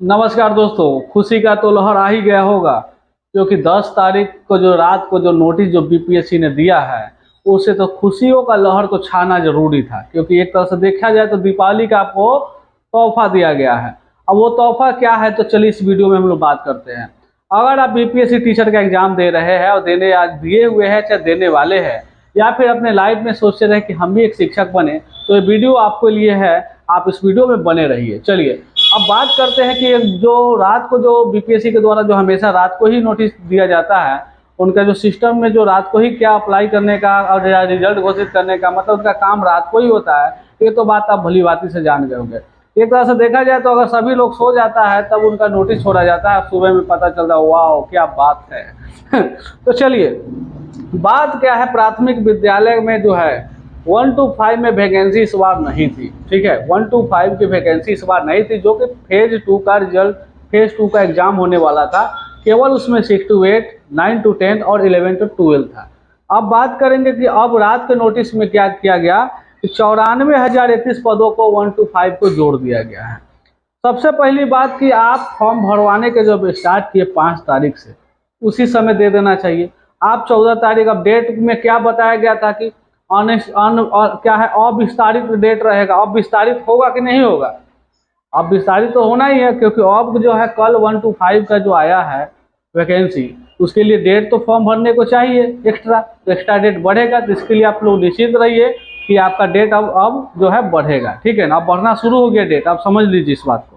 नमस्कार दोस्तों, खुशी का तो लहर आ ही गया होगा क्योंकि 10 तारीख को जो रात को जो नोटिस जो बीपीएससी ने दिया है उससे तो खुशियों का लहर को छाना जरूरी था। क्योंकि एक तरह से देखा जाए तो दीपावली का आपको तोहफा दिया गया है। अब वो तोहफा क्या है तो चलिए इस वीडियो में हम लोग बात करते हैं। अगर आप बीपीएससी टीचर का एग्जाम दे रहे हैं और देने आज दिए हुए हैं चाहे देने वाले हैं या फिर अपने लाइफ में सोच रहे हैं कि हम भी एक शिक्षक बने, तो ये वीडियो आपके लिए है। आप इस वीडियो में बने रहिए। चलिए अब बात करते हैं कि जो रात को जो बीपीएससी के द्वारा जो हमेशा रात को ही नोटिस दिया जाता है, उनका जो सिस्टम में जो रात को ही क्या अप्लाई करने का और रिजल्ट घोषित करने का मतलब उनका काम रात को ही होता है। ये तो बात आप भली भांति से जान गए होंगे। एक तरह से देखा जाए तो अगर सभी लोग सो जाता है तब उनका नोटिस छोड़ा जाता है, सुबह में पता चलता है वाह क्या बात है। तो चलिए बात क्या है, प्राथमिक विद्यालय में जो है 1 to 5 में वैकेंसी इस बार नहीं थी। ठीक है, 1 to 5 की वैकेंसी इस बार नहीं थी, जो कि फेज 2 का रिजल्ट फेज 2 का एग्जाम होने वाला था। केवल उसमें 6 to 8, 9 to 10 और 11 to 12 था। अब बात करेंगे कि अब रात के नोटिस में क्या किया गया कि 94,031 पदों को 1 to 5 को जोड़ दिया गया है। सबसे पहली बात कि आप फॉर्म भरवाने के जब स्टार्ट किए 5 तारीख से उसी समय दे देना चाहिए। आप 14 तारीख, अब डेट में क्या बताया गया था कि क्या है अविस्तारित डेट रहेगा। अब विस्तारित होगा कि नहीं होगा? अब विस्तारित तो होना ही है, क्योंकि अब जो है कल 1 to 5 का जो आया है वैकेंसी, उसके लिए डेट तो फॉर्म भरने को चाहिए एक्स्ट्रा डेट बढ़ेगा। तो इसके लिए आप लोग निश्चित रहिए कि आपका डेट अब जो है बढ़ेगा। ठीक है ना, अब बढ़ना शुरू हो गया डेट, आप समझ लीजिए इस बात को।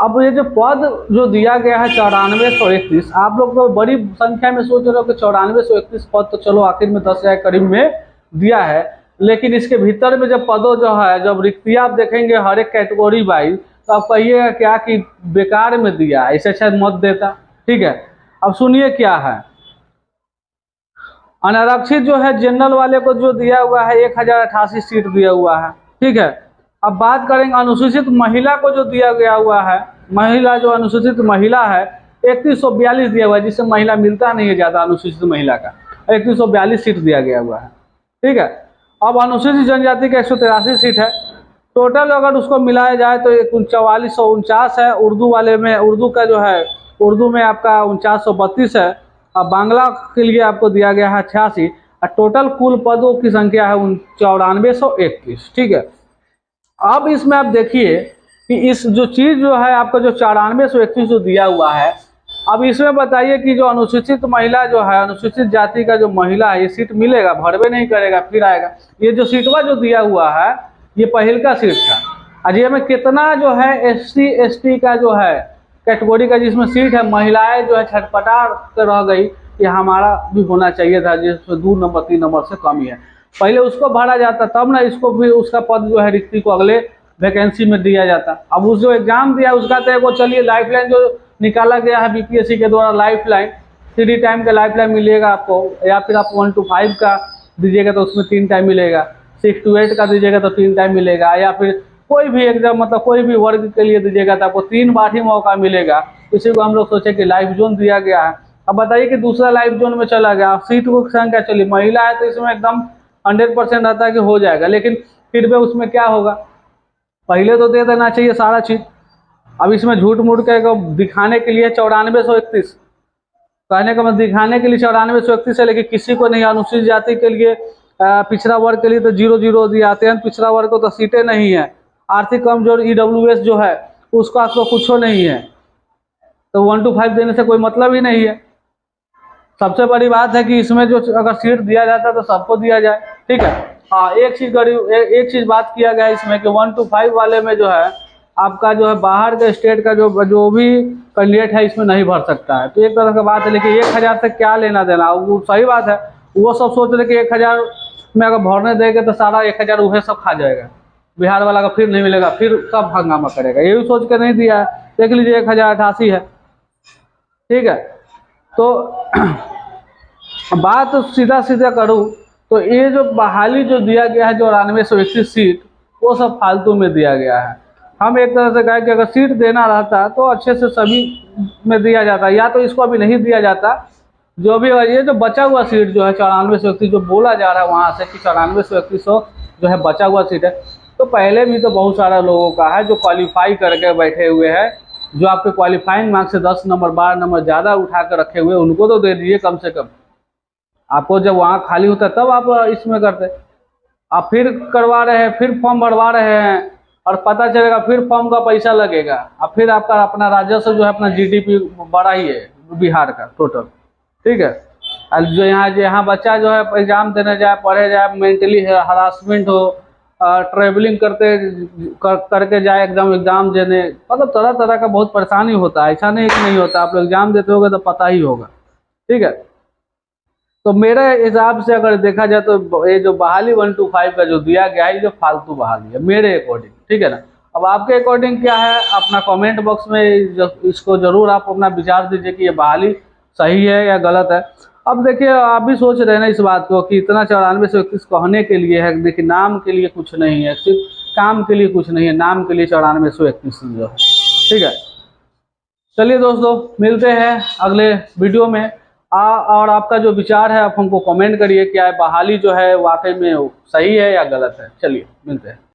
अब ये जो पद जो दिया गया है 9431, आप लोग तो बड़ी संख्या में सोच रहे हो कि 9431 पद तो चलो आखिर में 10,000 करीब में दिया है, लेकिन इसके भीतर में जब पदों जो है जब रिक्तियाँ आप देखेंगे हर एक कैटेगरी वाइज, तो आप कहिएगा क्या कि बेकार में दिया, ऐसे अच्छा मत देता। ठीक है, अब सुनिए क्या है। अनारक्षित जो है जनरल वाले को जो दिया हुआ है 1088 सीट दिया हुआ है। ठीक है, अब बात करेंगे अनुसूचित महिला को जो दिया गया हुआ है, महिला जो अनुसूचित महिला है 3142 दिया हुआ है, जिससे महिला मिलता नहीं है ज़्यादा अनुसूचित महिला का, 3142 सीट दिया गया हुआ है। ठीक है, अब अनुसूचित जनजाति का 183 सीट है। टोटल अगर उसको मिलाया जाए तो 4449 है। उर्दू वाले में उर्दू का जो है उर्दू में आपका 4932 है। अब बांग्ला के लिए आपको दिया गया है 88 और टोटल कुल पदों की संख्या है 9431। ठीक है, अब इसमें आप देखिए कि इस जो चीज़ जो है आपका जो 9431 जो दिया हुआ है, अब इसमें बताइए कि जो अनुसूचित महिला जो है अनुसूचित जाति का जो महिला है ये सीट मिलेगा? भरवे नहीं करेगा फिर आएगा। ये जो सीटवा जो दिया हुआ है ये पहल का सीट था। और ये में कितना जो है SC ST का जो है कैटेगरी का जिसमें सीट है, महिलाएं जो है छटपटा कर रह गई कि हमारा भी होना चाहिए था, जिसमें 2 नंबर 3 नंबर से कम ही है। पहले उसको भरा जाता तब ना इसको भी उसका पद जो है रिक्ति को अगले वैकेंसी में दिया जाता। अब उस जो एग्जाम दिया उसका तो वो चलिए लाइफलाइन जो निकाला गया है बीपीएससी के द्वारा, लाइफलाइन 3 टाइम का लाइफलाइन मिलेगा आपको, या फिर आप 1 to 5 का दीजिएगा तो उसमें 3 टाइम मिलेगा, 6 to 8 का दीजिएगा तो 3 टाइम मिलेगा, या फिर कोई भी एग्जाम मतलब कोई भी वर्ग के लिए दीजिएगा तो आपको 3 बार ही मौका मिलेगा। इसी को हम लोग सोचे कि लाइफ जोन दिया गया है। अब बताइए कि दूसरा लाइफ जोन में चला गया, सीट को संख्या चलिए महिला है तो इसमें एकदम 100% रहता है कि हो जाएगा, लेकिन फिर भी उसमें क्या होगा, पहले तो दे देना चाहिए सारा चीज़। अब इसमें झूठ मूठ के दिखाने के लिए 9431 कहने का मतलब दिखाने के लिए 9431 है, लेकिन किसी को नहीं। अनुसूचित जाति के लिए पिछड़ा वर्ग के लिए तो 0-0 दिया, अत्यंत पिछड़ा वर्ग को तो सीटें नहीं है, आर्थिक कमजोर EWS जो है उसका तो कुछ नहीं है, तो 1 to 5 देने से कोई मतलब ही नहीं है। सबसे बड़ी बात है कि इसमें जो अगर सीट दिया जाता है तो सबको दिया जाए। ठीक है, हाँ एक चीज़ बात किया गया है इसमें कि 1 to 5 वाले में जो है आपका जो है बाहर के स्टेट का जो भी कैंडिडेट है इसमें नहीं भर सकता है, तो एक तरह की बात है। लेकिन 1000 से क्या लेना देना, वो सही बात है। वो सब सोच रहे कि 1000 में अगर भरने देंगे तो सारा 1000 वह सब खा जाएगा, बिहार वाला का फिर नहीं मिलेगा, फिर सब हंगामा करेगा, ये भी सोच के नहीं दिया है। देख लीजिए 1088 है। ठीक है, तो बात सीधा करूँ तो ये जो बहाली जो दिया गया है 9421 सीट, वो सब फालतू में दिया गया है। हम एक तरह से कहें कि अगर सीट देना रहता तो अच्छे से सभी में दिया जाता, या तो इसको अभी नहीं दिया जाता। जो भी ये जो बचा हुआ सीट जो है 9431 जो बोला जा रहा है वहाँ से कि 9431 जो है बचा हुआ सीट है, तो पहले भी तो बहुत सारा लोगों का है जो क्वालिफाई करके बैठे हुए हैं, जो आपके क्वालिफाइंग मार्क्स से 10 नंबर 12 नंबर ज़्यादा उठा कर रखे हुए, उनको तो दे दीजिए कम से कम। आपको जब वहाँ खाली होता है तब आप इसमें करते, आप फिर करवा रहे हैं, फिर फॉर्म भरवा रहे हैं, और पता चलेगा फिर फॉर्म का पैसा लगेगा, और फिर आपका अपना राजस्व जो है अपना जीडीपी बड़ा ही है बिहार का टोटल, ठीक है। और जो यहाँ बच्चा जो है एग्जाम देने जाए, पढ़े जाए, मेंटली हरासमेंट हो, ट्रेवलिंग करके जाए एग्जाम देने, मतलब तरह तरह का बहुत परेशानी होता है, ऐसा नहीं कि नहीं होता। आप लोग एग्जाम देते होगे तो पता ही होगा, ठीक है। तो मेरे हिसाब से अगर देखा जाए तो ये जो बहाली 125 का जो दिया गया है, ये जो फालतू बहाली है मेरे अकॉर्डिंग, ठीक है ना। अब आपके अकॉर्डिंग क्या है, अपना कमेंट बॉक्स में इसको जरूर आप अपना विचार दीजिए कि ये बहाली सही है या गलत है। अब देखिए, आप भी सोच रहे हैं ना इस बात को कि इतना 94-131 कहने के लिए है, देखिए नाम के लिए कुछ नहीं है, सिर्फ काम के लिए कुछ नहीं है, नाम के लिए 94-131 जो है, ठीक है। चलिए दोस्तों, मिलते हैं अगले वीडियो में। और आपका जो विचार है आप हमको कमेंट करिए, क्या बहाली जो है वाकई में सही है या गलत है। चलिए मिलते हैं।